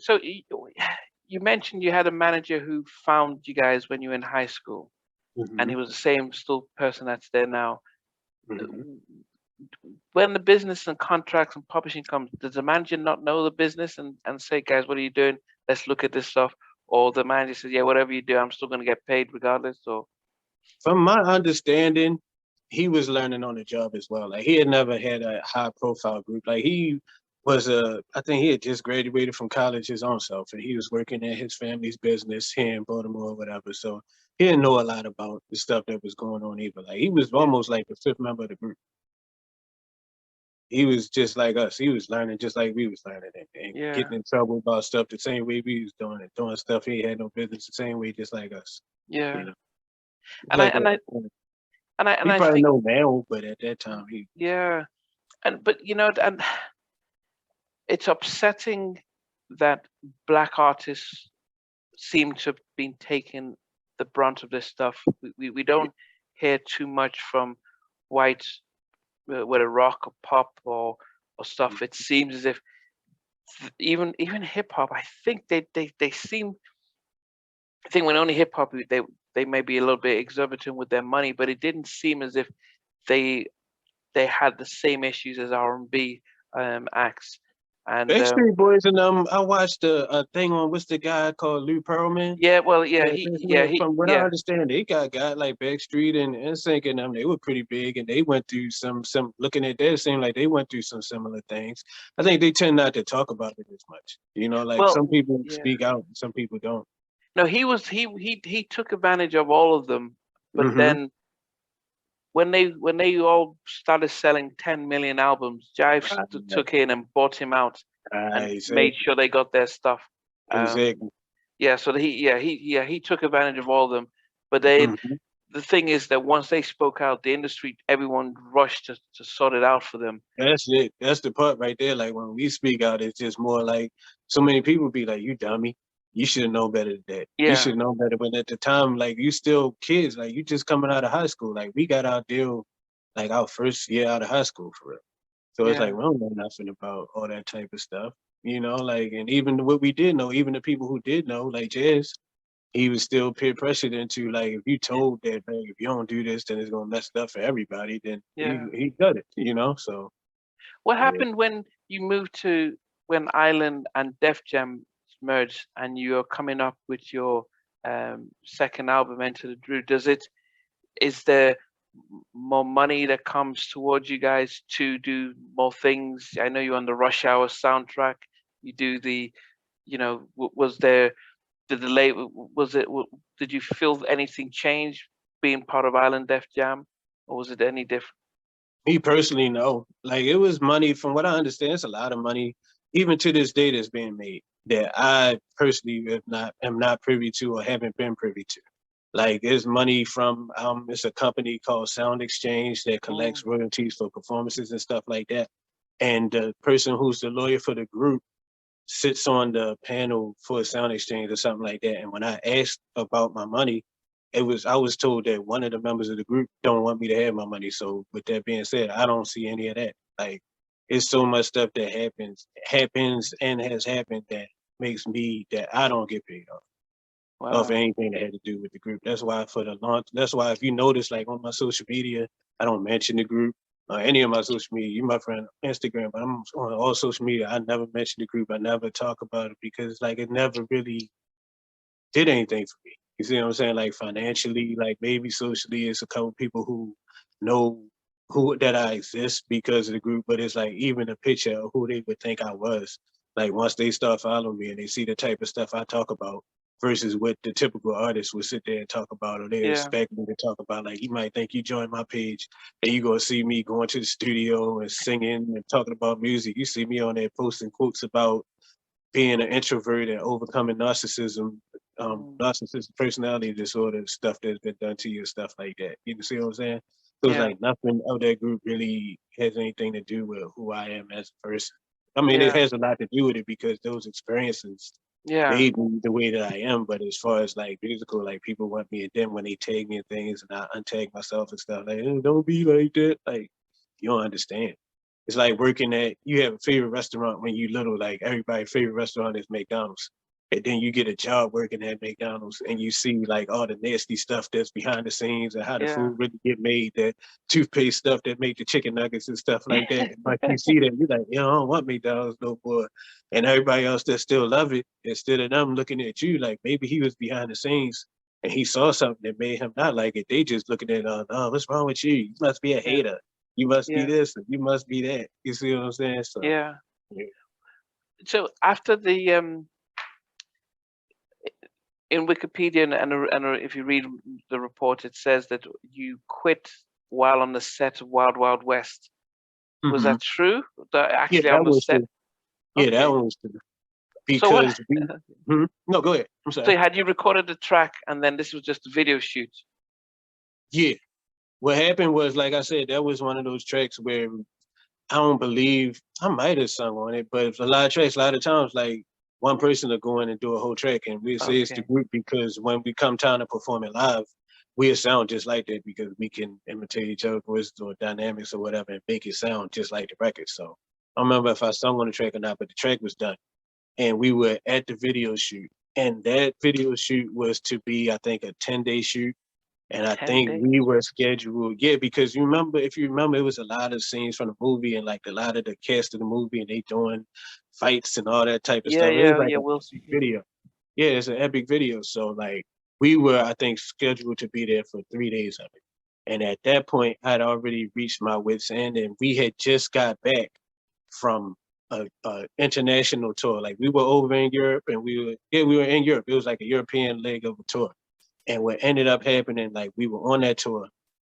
So you mentioned you had a manager who found you guys when you were in high school, and Hmm. he was the same still person that's there now. Hmm. When the business and contracts and publishing comes, does the manager not know the business and say, guys, what are you doing? Let's look at this stuff. Or the manager says, yeah, whatever you do, I'm still going to get paid regardless. Or From my understanding, he was learning on the job as well. Like he had never had a high profile group. Like he was I think he had just graduated from college his own self, and he was working at his family's business here in Baltimore or whatever. So he didn't know a lot about the stuff that was going on either. Like he was yeah, almost like the fifth member of the group. He was just like us. He was learning just like we was learning, and yeah, getting in trouble about stuff the same way we was doing it, doing stuff he had no business the same way, just like us. You yeah. know, it's And I like and I and he I probably think know now, but at that time he. yeah. And but and it's upsetting that black artists seem to have been taking the brunt of this stuff. We don't hear too much from white, whether rock or pop or stuff. It seems as if even hip hop. I think they seem. I think when only hip hop they may be a little bit exorbitant with their money, but it didn't seem as if they they had the same issues as R&B acts. And Backstreet Boys and I watched a thing on what's the guy called Lou Pearlman. yeah, well, yeah, Yeah, yeah, he, from what I yeah, understand, they got guys like Backstreet and NSYNC and them. They were pretty big, and they went through some. Looking at that, it seemed like they went through some similar things. I think they tend not to talk about it as much. You know, like some well, people yeah. speak out, and some people don't. No, he took advantage of all of them, but Hmm. then when they all started selling 10 million albums, Jive took in and bought him out and made Exactly, sure they got their stuff. exactly. Yeah, so he took advantage of all of them. But they Hmm. the thing is that once they spoke out, the industry everyone rushed to sort it out for them. That's it. That's the part right there. Like when we speak out, it's just more like so many people be like, "You dummy, you should know better than that. You Yeah, should know better." But at the time, like you still kids, like you just coming out of high school. Like we got our deal, like our first year out of high school for real. So it's like yeah, we don't know nothing about all that type of stuff, Like, and even what we did know, even the people who did know, like Jazz, he was still peer pressured into like if you told that, like if you don't do this, then it's gonna mess it up for everybody. Then yeah. he got it. So. What Yeah. happened when you moved to when Island and Def Jam merged and you're coming up with your second album, Enter the Drew? Is there more money that comes towards you guys to do more things? I know you're on the Rush Hour soundtrack. You do was there the delay? Did you feel anything change being part of Island Def Jam, or was it any different? Me personally, no. Like it was money, from what I understand, it's a lot of money, even to this day, that's being made that I personally am not privy to or haven't been privy to. Like there's money from it's a company called Sound Exchange that Mm, collects royalties for performances and stuff like that. And the person who's the lawyer for the group sits on the panel for a Sound Exchange or something like that. And when I asked about my money, I was told that one of the members of the group don't want me to have my money. So with that being said, I don't see any of that. Like it's so much stuff that happens and has happened that makes me that I don't get paid off wow. anything that had to do with the group. That's why for the launch, that's why if you notice, like on my social media, I don't mention the group or any of my social media. You my friend on Instagram, but I'm on all social media. I never mention the group. I never talk about it because like it never really did anything for me. You see what I'm saying? Like financially, like maybe socially, it's a couple people who know who that I exist because of the group, but it's like even a picture of who they would think I was. Like once they start following me and they see the type of stuff I talk about versus what the typical artist would sit there and talk about, or they Yeah. expect me to talk about. Like you might think you joined my page and you gonna see me going to the studio and singing and talking about music. You see me on there posting quotes about being an introvert and overcoming Mm, narcissistic personality disorder, stuff that's been done to you, stuff like that. You can see what I'm saying? So it's yeah. like nothing of that group really has anything to do with who I am as a person. I mean, it Yeah. has a lot to do with it because those experiences Yeah. made me the way that I am. But as far as like musical, like people want me, and then when they tag me in things and I untag myself and stuff, like, oh, don't be like that. Like, you don't understand. It's like working at, you have a favorite restaurant when you little, like everybody's favorite restaurant is McDonald's. And then you get a job working at McDonald's and you see like all the nasty stuff that's behind the scenes and how the Yeah. food really get made, that toothpaste stuff that make the chicken nuggets and stuff like that. But you see that, you're like, you know, I don't want McDonald's no more. And everybody else that still love it, instead of them looking at you like maybe he was behind the scenes and he saw something that made him not like it. They just looking at, oh, what's wrong with you? You must be a Yeah. hater. You must be Yeah. this, and you must be that. You see what I'm saying? So Yeah. yeah. So after the in Wikipedia if you read the report, it says that you quit while on the set of Wild Wild West. Was Mhm. that true? Yeah, Actually on that the was set. true. Yeah, that Okay. one was true. So what? Because we, no, go ahead. I'm sorry. So had you recorded the track and then this was just a video shoot? Yeah. What happened was, like I said, that was one of those tracks where I don't believe I might have sung on it, but a lot of tracks, a lot of times, like one person will go in and do a whole track, and we say it's the Okay. group because when we come time to perform it live, we'll sound just like that because we can imitate each other's voices or dynamics or whatever and make it sound just like the record. So I don't remember if I sung on the track or not, but the track was done, and we were at the video shoot, and that video shoot was to be, I think, a 10-day shoot. And I 10 think days. we were scheduled, yeah, because you remember, if you remember, it was a lot of scenes from the movie and like a lot of the cast of the movie and they doing fights and all that type of Yeah, stuff. It was yeah, like yeah, an Wilson. epic video. Yeah, it's an epic video. So like we were, I think, scheduled to be there for 3 days of it. And at that point, I'd already reached my wits end and we had just got back from a international tour. Like we were over in Europe and we were in Europe. It was like a European leg of a tour. And what ended up happening, like we were on that tour,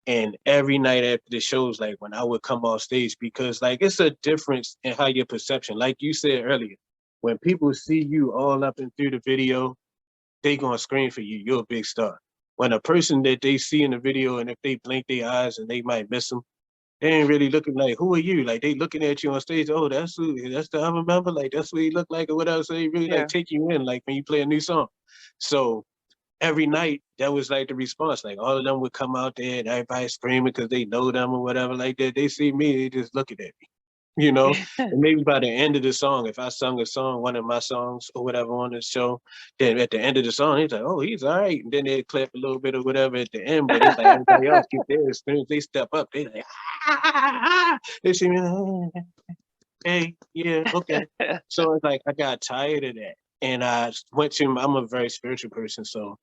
and every night after the shows, like when I would come off stage, because like it's a difference in how your perception, like you said earlier, when people see you all up and through the video, they gonna scream for you. You're a big star. When a person that they see in the video, and if they blink their eyes and they might miss them, they ain't really looking like, who are you? Like they looking at you on stage. Oh, that's the other member. Like that's what he look like or whatever. So they really like Yeah. take you in, like when you play a new song. So every night that was like the response. Like all of them would come out there and everybody screaming because they know them or whatever like that. They see me, they just looking at me, you know. And maybe by the end of the song, if I sung a song, one of my songs or whatever on the show, then at the end of the song, he's like, "Oh, he's all right," and then they clap a little bit or whatever at the end. But it's like everybody else get there as soon as they step up, they like, they see me, hey, yeah, okay. So it's like I got tired of that, and I went to. I'm a very spiritual person, so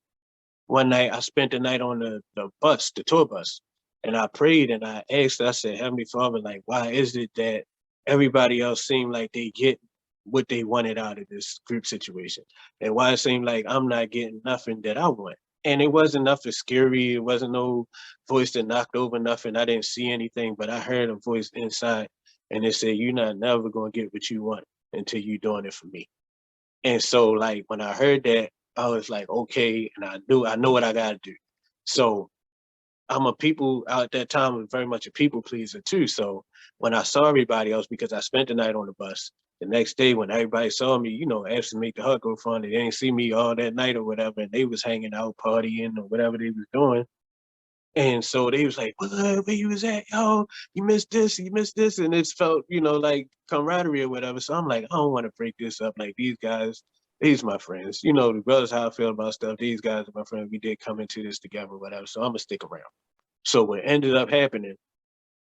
one night I spent the night on the bus, the tour bus, and I prayed and I asked, I said, Heavenly Father, like, why is it that everybody else seem like they get what they wanted out of this group situation? And why it seemed like I'm not getting nothing that I want? And it wasn't nothing scary. It wasn't no voice that knocked over nothing. I didn't see anything, but I heard a voice inside and it said, you're not never gonna get what you want until you doing it for me. And so like when I heard that, I was like, okay, and I know what I gotta do. So I'm a people at that time was very much a people pleaser too. So when I saw everybody else, because I spent the night on the bus, the next day when everybody saw me, you know, asked to make the hut go fun, they didn't see me all that night or whatever, and they was hanging out, partying or whatever they was doing. And so they was like, what, where you was at? Yo, you missed this. And it felt, you know, like camaraderie or whatever. So I'm like, I don't want to break this up. Like these guys, these my friends. You know, regardless how I feel about stuff, these guys are my friends. We did come into this together, whatever. So I'm gonna stick around. So what ended up happening,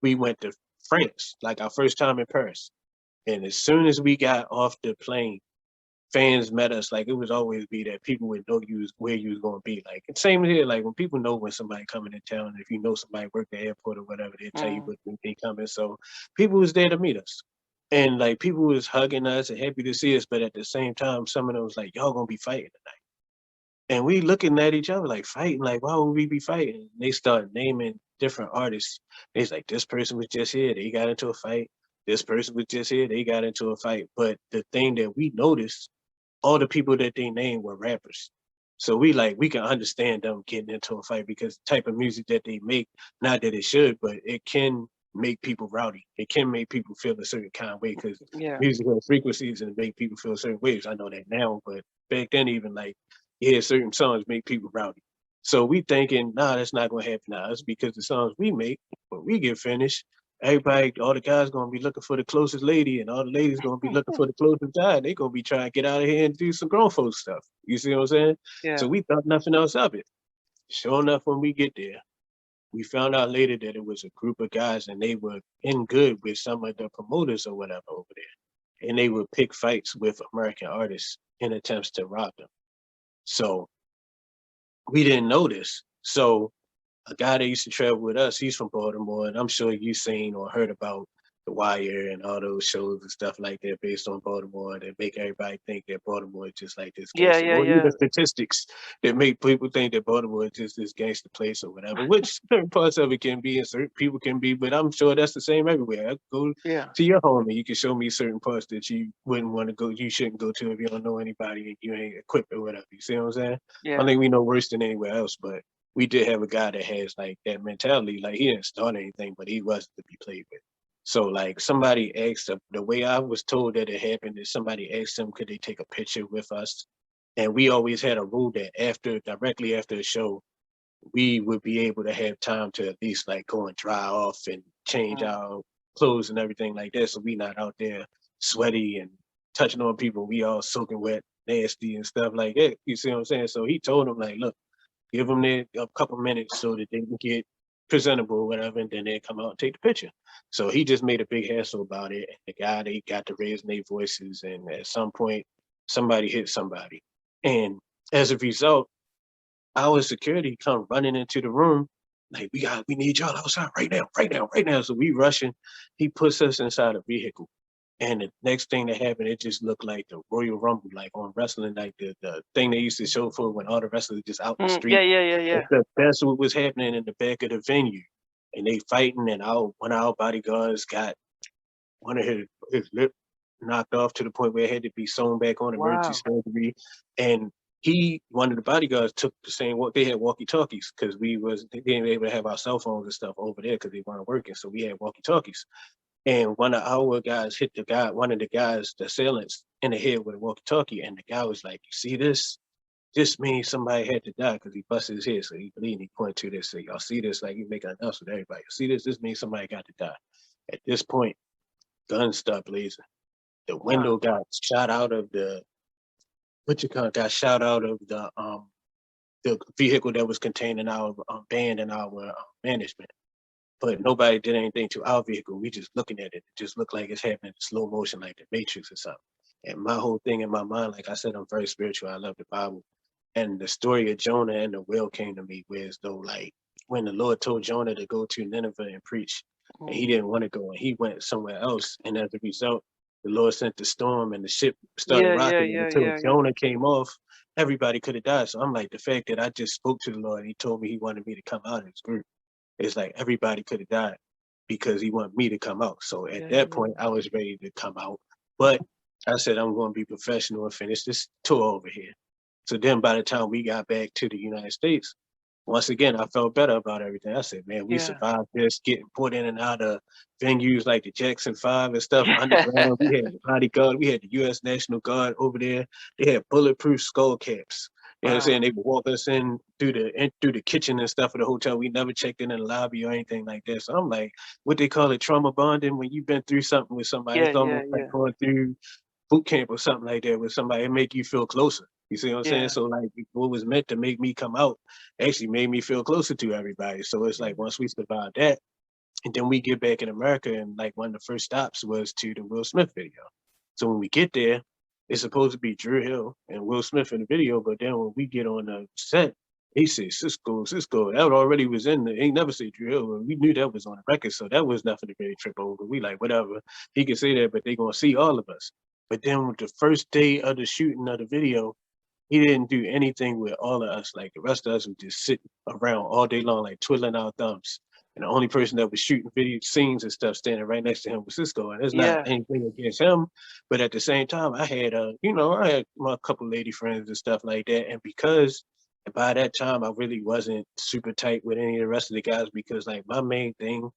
we went to France, like our first time in Paris. And as soon as we got off the plane, fans met us, like it was always be that people would know you was where you was gonna be. Like and same here, like when people know when somebody coming in town, if you know somebody work the airport or whatever, they'll tell you Mm. what they coming. So people was there to meet us. And like people was hugging us and happy to see us, but at the same time, some of them was like, y'all gonna be fighting tonight. And we looking at each other like fighting, like why would we be fighting? And they start naming different artists. They's like, this person was just here, they got into a fight. This person was just here, they got into a fight. But the thing that we noticed, all the people that they named were rappers. So we can understand them getting into a fight because the type of music that they make, not that it should, but it can make people rowdy. It can make people feel a certain kind of way because Yeah. music has frequencies and make people feel certain ways. I know that now, but back then, even like, yeah, certain songs make people rowdy. So we thinking, nah, that's not gonna happen to us because the songs we make, when we get finished, everybody, all the guys gonna be looking for the closest lady, and all the ladies gonna be looking for the closest guy. They gonna be trying to get out of here and do some grown folks stuff. You see what I'm saying? Yeah. So we thought nothing else of it. Sure enough, when we get there, we found out later that it was a group of guys and they were in good with some of the promoters or whatever over there. And they would pick fights with American artists in attempts to rob them. So we didn't know this. So a guy that used to travel with us, he's from Baltimore, and I'm sure you've seen or heard about The Wire and all those shows and stuff like that based on Baltimore that make everybody think that Baltimore is just like this Yeah, gangster, yeah, or yeah. even statistics that make people think that Baltimore is just this gangster place or whatever, which certain parts of it can be and certain people can be, but I'm sure that's the same everywhere. I go Yeah. to your home and you can show me certain parts that you wouldn't want to go, you shouldn't go to if you don't know anybody and you ain't equipped or whatever. You see what I'm saying? Yeah. I think we know worse than anywhere else, but we did have a guy that has like that mentality. Like he didn't start anything, but he wasn't to be played with. So like somebody asked the way I was told that it happened is somebody asked him, could they take a picture with us? And we always had a rule that directly after the show, we would be able to have time to at least like go and dry off and change Mm. our clothes and everything like that. So we not out there sweaty and touching on people. We all soaking wet, nasty and stuff like that. You see what I'm saying? So he told him like, look, give them a couple minutes so that they can get presentable or whatever, and then they come out and take the picture. So he just made a big hassle about it. And the guy, they got to raise their voices, and at some point, somebody hit somebody. And as a result, our security come running into the room, like, we need y'all outside right now, right now, right now. So we rushing. He puts us inside a vehicle. And the next thing that happened, it just looked like the Royal Rumble, like on wrestling, like the thing they used to show for when all the wrestlers just out in the Yeah, street. yeah, yeah, yeah. That's what was happening in the back of the venue. And they fighting, and one of our bodyguards got one of his lip knocked off to the point where it had to be sewn back on, emergency Wow. surgery. And one of the bodyguards took the same, they had walkie-talkies because they didn't able to have our cell phones and stuff over there because they weren't working. So we had walkie-talkies. And one of our guys hit one of the guys, the assailants, in the head with a walkie-talkie. And the guy was like, you see this? This means somebody had to die because he busted his head. So he bleeding, he pointed to this. So y'all see this? Like, you make an announcement to everybody. See this? This means somebody got to die. At this point, guns stopped blazing. The Wow. window got shot out of got shot out of the vehicle that was containing our band and our management. But nobody did anything to our vehicle. We just looking at it. It just looked like it's happening in slow motion, like the Matrix or something. And my whole thing in my mind, like I said, I'm very spiritual. I love the Bible. And the story of Jonah and the whale came to me, whereas though like when the Lord told Jonah to go to Nineveh and preach, and he Mm. didn't want to go, and he went somewhere else. And as a result, the Lord sent the storm, and the ship started Yeah, yeah, rocking. And yeah, until yeah, yeah. Jonah came off, everybody could have died. So I'm like, the fact that I just spoke to the Lord, and he told me he wanted me to come out of his group. It's like everybody could have died because he wanted me to come out. So at Yeah, that yeah. point, I was ready to come out. But I said, I'm going to be professional and finish this tour over here. So then by the time we got back to the United States, once again, I felt better about everything. I said, man, we Yeah. survived this, getting put in and out of venues like the Jackson 5 and stuff underground. We had the bodyguard, we had the U.S. National Guard over there. They had bulletproof skull caps. You know what I'm Wow. saying? They would walk us in through the kitchen and stuff of the hotel. We never checked in the lobby or anything like that. So I'm like, what they call it, trauma bonding, when you've been through something with somebody. Yeah, It's yeah, almost like yeah. going through boot camp or something like that with somebody. It make you feel closer. You see what I'm saying? Yeah. So like what was meant to make me come out actually made me feel closer to everybody. So it's Yeah. like once we survived that, and then we get back in America, and like one of the first stops was to the Will Smith video. So when we get there, it's supposed to be Dru Hill and Will Smith in the video, but then when we get on the set, he said Sisqó, Sisqó. That already was in there. He never said Dru Hill, and we knew that was on the record, so that was nothing to really trip over. We like, whatever. He can say that, but they gonna see all of us. But then with the first day of the shooting of the video, he didn't do anything with all of us. Like the rest of us would just sit around all day long, like twiddling our thumbs. And the only person that was shooting video scenes and stuff standing right next to him was Sisqó. And it's not Yeah. anything against him, but at the same time, I had I had my couple lady friends and stuff like that. And because by that time I really wasn't super tight with any of the rest of the guys because like my main thing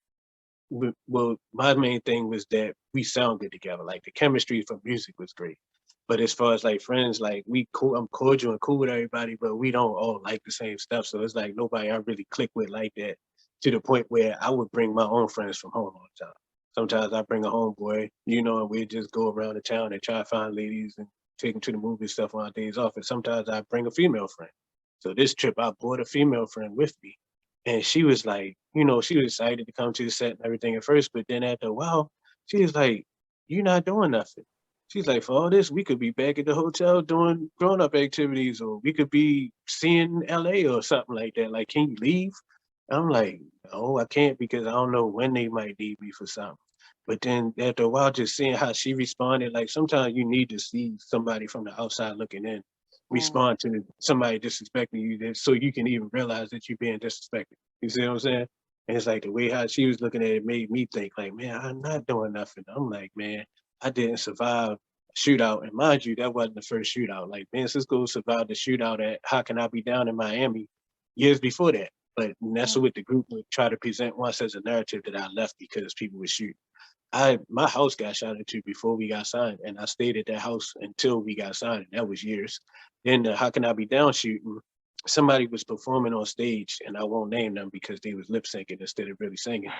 well, my main thing was that we sound good together. Like the chemistry for music was great. But as far as like friends, like we cool, I'm cordial and cool with everybody, but we don't all like the same stuff. So it's like nobody I really click with like that, to the point where I would bring my own friends from home all the time. Sometimes I bring a homeboy, and we just go around the town and try to find ladies and take them to the movie stuff on our days off. And sometimes I bring a female friend. So this trip, I brought a female friend with me, and she was like, she was excited to come to the set and everything at first, but then after a while, she was like, "You're not doing nothing." She's like, "For all this, we could be back at the hotel doing grown-up activities, or we could be seeing LA or something like that. Like, can you leave?" I'm like, "No, I can't, because I don't know when they might need me for something." But then after a while, just seeing how she responded, like sometimes you need to see somebody from the outside looking in Mm. respond to somebody disrespecting you, so you can even realize that you're being disrespected. You see what I'm saying? And it's like the way how she was looking at it made me think like, man, I'm not doing nothing. I'm like, man, I didn't survive a shootout. And mind you, that wasn't the first shootout. Like Ben Sisqó survived the shootout at How Can I Be Down in Miami years before that. But that's Mm. what the group would try to present once as a narrative, that I left because people would shoot. My house got shot into before we got signed, and I stayed at that house until we got signed, and that was years. Then the How Can I Be Down shooting, somebody was performing on stage, and I won't name them because they was lip syncing instead of really singing.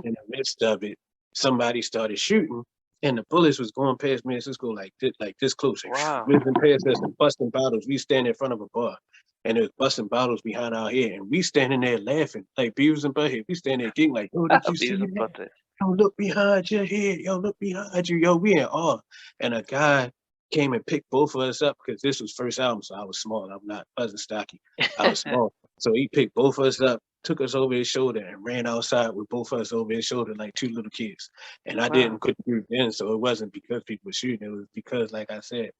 In the midst of it, somebody started shooting, and the bullets was going past me and Cisco like this close, like, Wow. whizzing past us and busting bottles. We stand in front of a bar, and there's busting bottles behind our head, and we standing there laughing like Beavis and Butthead. We standing there getting like, "Oh, did you see Beavis and that? Butthead. Yo, look behind your head. Yo, look behind you. Yo, we in awe." And a guy came and picked both of us up, because this was first album, so I was small. I'm not wasn't stocky. I was small. So he picked both of us up, took us over his shoulder, and ran outside with both of us over his shoulder like two little kids. And I Wow. didn't quit the group then, so it wasn't because people were shooting. It was because, like I said,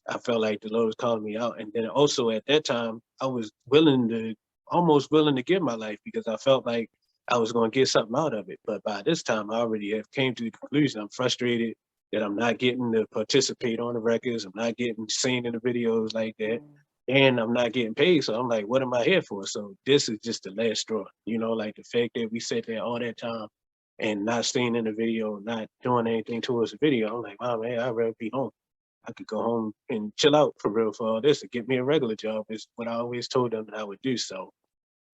I felt like the Lord was calling me out. And then also at that time, I was almost willing to give my life, because I felt like I was going to get something out of it. But by this time, I already have came to the conclusion I'm frustrated that I'm not getting to participate on the records. I'm not getting seen in the videos like that. Mm. And I'm not getting paid. So I'm like, what am I here for? So this is just the last straw. Like the fact that we sat there all that time and not seen in the video, not doing anything towards the video. I'm like, wow, man, I'd rather be home. I could go home and chill out for real for all this and get me a regular job, is what I always told them that I would do. So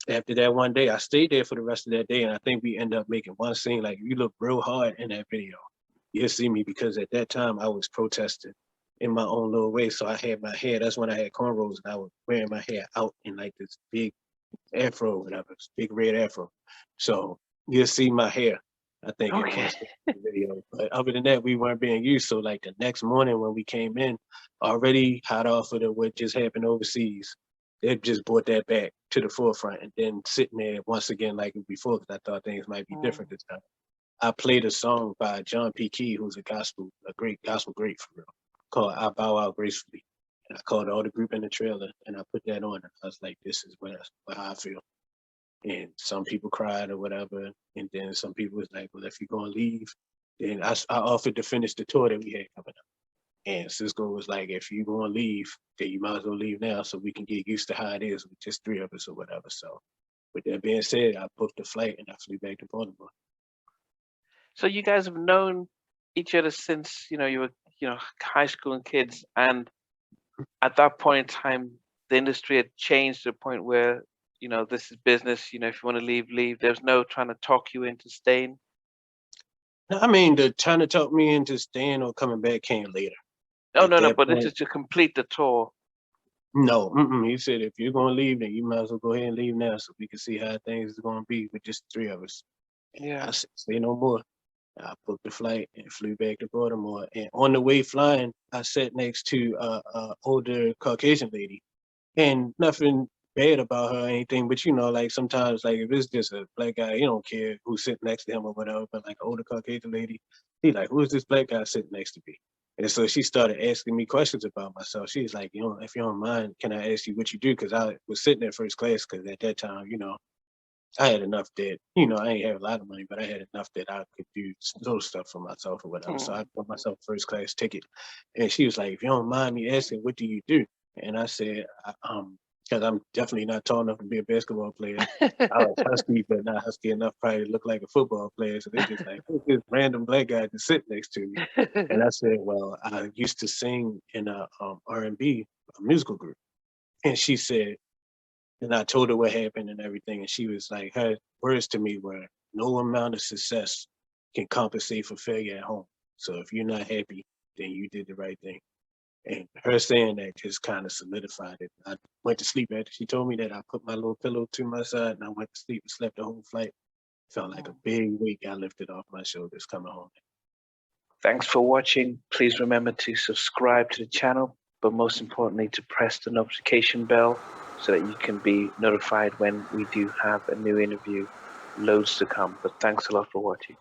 after that one day, I stayed there for the rest of that day, and I think we ended up making one scene. Like, you look real hard in that video. You'll see me, because at that time I was protesting in my own little way. So I had my hair, that's when I had cornrows, and I was wearing my hair out in like this big afro, whatever, this big red afro. So you'll see my hair, I think, in one Okay. scene in the video. But other than that, we weren't being used. So like the next morning when we came in, already hot off of what just happened overseas, they just brought that back to the forefront, and then sitting there once again like before, because I thought things might be Mm. different this time. I played a song by John P. Key, who's a great gospel great for real, called "I Bow Out Gracefully." And I called all the group in the trailer, and I put that on. And I was like, "This is how I feel." And some people cried or whatever, and then some people was like, "Well, if you're gonna leave," then I offered to finish the tour that we had coming up. And Sisqó was like, "If you're gonna leave, then you might as well leave now, so we can get used to how it is with just three of us or whatever." So with that being said, I booked a flight and I flew back to Baltimore. So you guys have known each other since, you were, high school and kids, and at that point in time, the industry had changed to a point where, this is business. If you want to leave, leave. There's no trying to talk you into staying. No, I mean, the trying to talk me into staying or coming back came later. Oh, At no, no, that but this point, is to complete the tour. no, mm-mm. He said, if you're gonna leave, then you might as well go ahead and leave now, so we can see how things are gonna be with just three of us. And I Yeah. said, say no more. I booked the flight and flew back to Baltimore. And on the way flying, I sat next to a older Caucasian lady, and nothing bad about her or anything. But like sometimes, like if it's just a black guy, you don't care who's sitting next to him or whatever. But like an older Caucasian lady, he like, who's this black guy sitting next to me? And so she started asking me questions about myself. She's like, if you don't mind, can I ask you what you do? Because I was sitting in first class, because at that time, I had enough that, I ain't have a lot of money, but I had enough that I could do little stuff for myself or whatever. So I Mm. bought myself a first class ticket. And she was like, if you don't mind me asking, what do you do? And I said, because I'm definitely not tall enough to be a basketball player. I was husky, but not husky enough probably to look like a football player. So they just like, who's this random black guy to sit next to me? And I said, well, I used to sing in a R&B musical group. And she said, and I told her what happened and everything. And she was like, her words to me were, no amount of success can compensate for failure at home. So if you're not happy, then you did the right thing. And her saying that just kind of solidified it. I went to sleep after she told me that. I put my little pillow to my side and I went to sleep and slept the whole flight. Felt like a big weight got lifted off my shoulders coming home. Thanks for watching. Please remember to subscribe to the channel, but most importantly to press the notification bell so that you can be notified when we do have a new interview. Loads to come, but thanks a lot for watching.